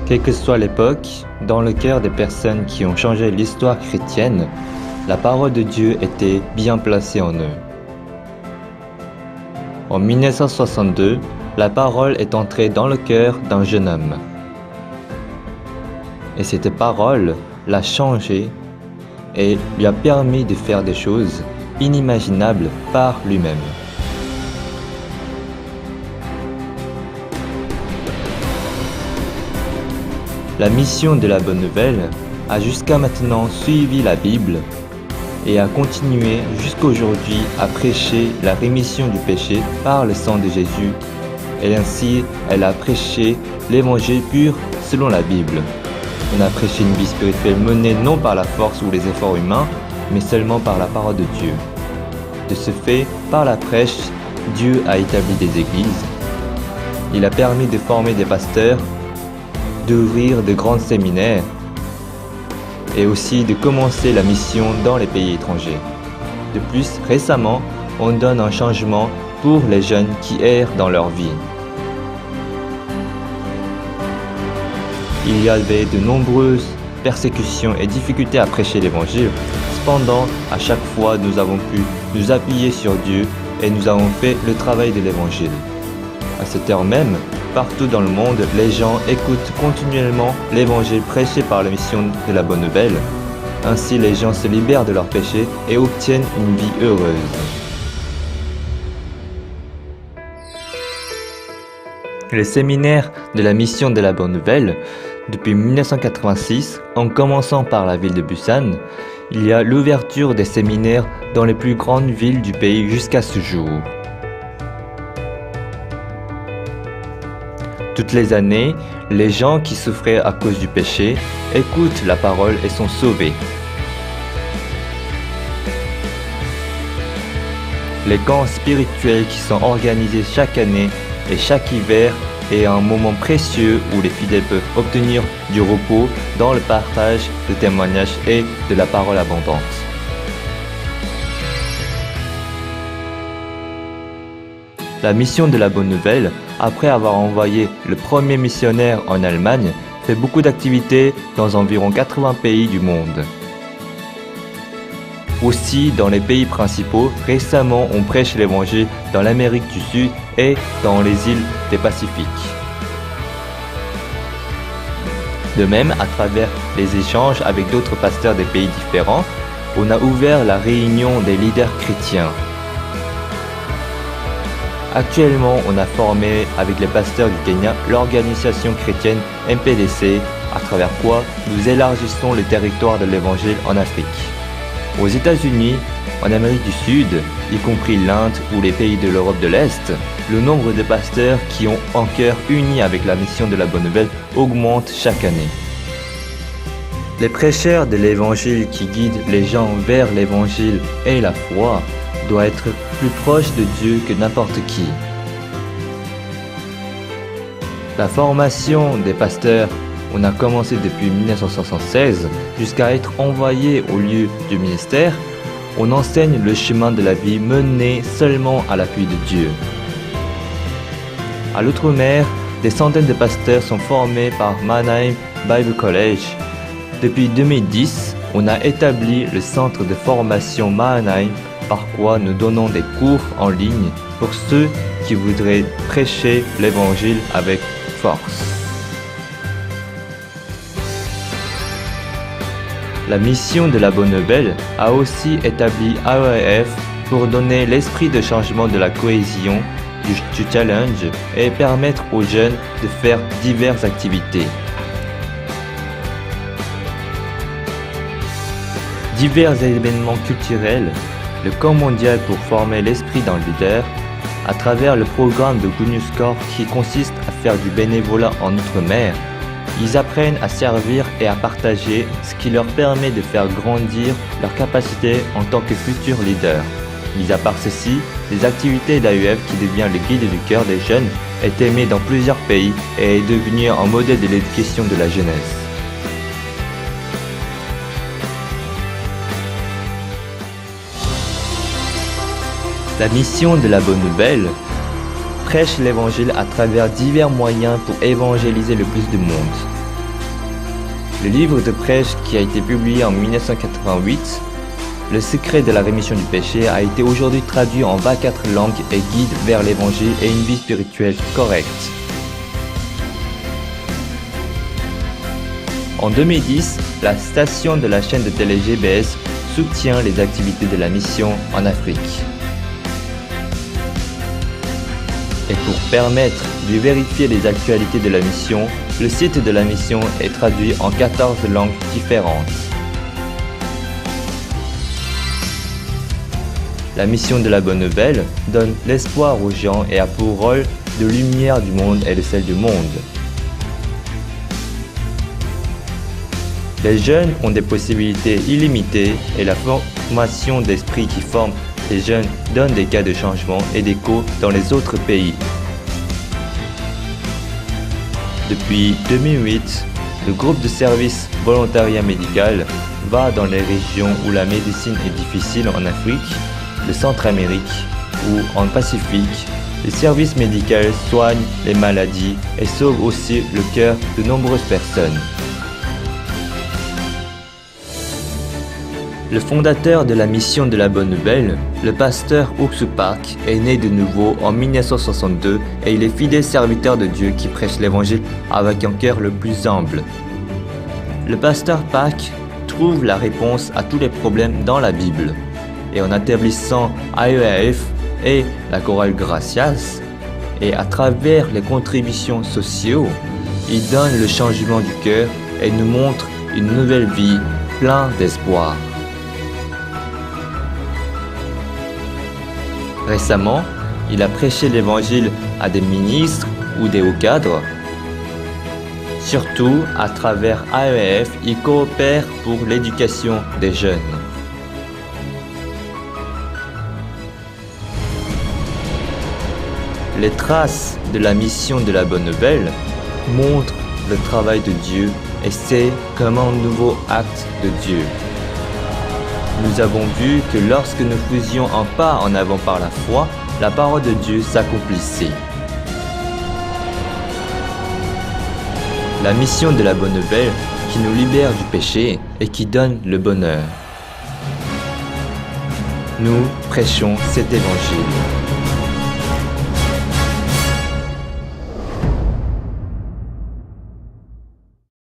Quelle que soit l'époque, dans le cœur des personnes qui ont changé l'histoire chrétienne, la parole de Dieu était bien placée en eux. En 1962, la parole est entrée dans le cœur d'un jeune homme. Et cette parole l'a changé et lui a permis de faire des choses inimaginables par lui-même. La mission de la Bonne Nouvelle a jusqu'à maintenant suivi la Bible et a continué jusqu'aujourd'hui à prêcher la rémission du péché par le sang de Jésus. Et ainsi, elle a prêché l'évangile pur selon la Bible. On a prêché une vie spirituelle menée non par la force ou les efforts humains, mais seulement par la parole de Dieu. De ce fait, par la prêche, Dieu a établi des églises. Il a permis de former des pasteurs, d'ouvrir de grands séminaires et aussi de commencer la mission dans les pays étrangers. De plus, récemment, on donne un changement pour les jeunes qui errent dans leur vie. Il y avait de nombreuses persécutions et difficultés à prêcher l'évangile. Cependant, à chaque fois, nous avons pu nous appuyer sur Dieu et nous avons fait le travail de l'évangile. À cette heure même, partout dans le monde, les gens écoutent continuellement l'évangile prêché par la mission de la Bonne Nouvelle. Ainsi, les gens se libèrent de leurs péchés et obtiennent une vie heureuse. Les séminaires de la mission de la Bonne Nouvelle, depuis 1986, en commençant par la ville de Busan, il y a l'ouverture des séminaires dans les plus grandes villes du pays jusqu'à ce jour. Toutes les années, les gens qui souffraient à cause du péché écoutent la parole et sont sauvés. Les camps spirituels qui sont organisés chaque année et chaque hiver est un moment précieux où les fidèles peuvent obtenir du repos dans le partage de témoignages et de la parole abondante. La mission de la Bonne Nouvelle, après avoir envoyé le premier missionnaire en Allemagne, fait beaucoup d'activités dans environ 80 pays du monde. Aussi, dans les pays principaux, récemment on prêche l'évangile dans l'Amérique du Sud et dans les îles des Pacifiques. De même, à travers les échanges avec d'autres pasteurs des pays différents, on a ouvert la réunion des leaders chrétiens. Actuellement, on a formé avec les pasteurs du Kenya l'organisation chrétienne MPDC, à travers quoi nous élargissons le territoire de l'évangile en Afrique. Aux États-Unis, en Amérique du Sud, y compris l'Inde ou les pays de l'Europe de l'Est, le nombre de pasteurs qui ont un cœur uni avec la mission de la Bonne Nouvelle augmente chaque année. Les prêcheurs de l'évangile qui guident les gens vers l'évangile et la foi doivent être plus proches de Dieu que n'importe qui. La formation des pasteurs, on a commencé depuis 1976 jusqu'à être envoyé au lieu du ministère. On enseigne le chemin de la vie mené seulement à l'appui de Dieu. À l'outre-mer, des centaines de pasteurs sont formés par Mannheim Bible College. Depuis 2010, on a établi le centre de formation Mannheim, par quoi nous donnons des cours en ligne pour ceux qui voudraient prêcher l'évangile avec force. La mission de la Bonne Nouvelle a aussi établi AEF pour donner l'esprit de changement de la cohésion du challenge et permettre aux jeunes de faire diverses activités. Divers événements culturels, le camp mondial pour former l'esprit d'un leader, à travers le programme de Good News Corps qui consiste à faire du bénévolat en outre-mer, ils apprennent à servir et à partager, ce qui leur permet de faire grandir leur capacité en tant que futurs leaders. Mis à part ceci, les activités d'AEF qui devient le guide du cœur des jeunes est aimé dans plusieurs pays et est devenu un modèle de l'éducation de la jeunesse. La mission de la Bonne Nouvelle prêche l'évangile à travers divers moyens pour évangéliser le plus de monde. Le livre de prêche qui a été publié en 1988, Le secret de la rémission du péché, a été aujourd'hui traduit en 24 langues et guide vers l'évangile et une vie spirituelle correcte. En 2010, la station de la chaîne de télé GBS soutient les activités de la mission en Afrique. Et pour permettre de vérifier les actualités de la mission, le site de la mission est traduit en 14 langues différentes. La mission de la Bonne Nouvelle donne l'espoir aux gens et a pour rôle de lumière du monde et de celle du monde. Les jeunes ont des possibilités illimitées et la formation d'esprit qui forme les jeunes donne des cas de changement et d'écho dans les autres pays. Depuis 2008, le groupe de service volontariat médical va dans les régions où la médecine est difficile en Afrique, le Centre-Amérique ou en Pacifique. Les services médicaux soignent les maladies et sauvent aussi le cœur de nombreuses personnes. Le fondateur de la mission de la Bonne Nouvelle, le pasteur Oxu Park, est né de nouveau en 1962 et il est fidèle serviteur de Dieu qui prêche l'évangile avec un cœur le plus humble. Le pasteur Park trouve la réponse à tous les problèmes dans la Bible. Et en établissant AEAF et la chorale Gracias, et à travers les contributions sociales, il donne le changement du cœur et nous montre une nouvelle vie pleine d'espoir. Récemment, il a prêché l'évangile à des ministres ou des hauts cadres. Surtout, à travers AEF, il coopère pour l'éducation des jeunes. Les traces de la mission de la Bonne Nouvelle montrent le travail de Dieu et c'est comme un nouveau acte de Dieu. Nous avons vu que lorsque nous faisions un pas en avant par la foi, la parole de Dieu s'accomplissait. La mission de la Bonne Nouvelle qui nous libère du péché et qui donne le bonheur. Nous prêchons cet évangile.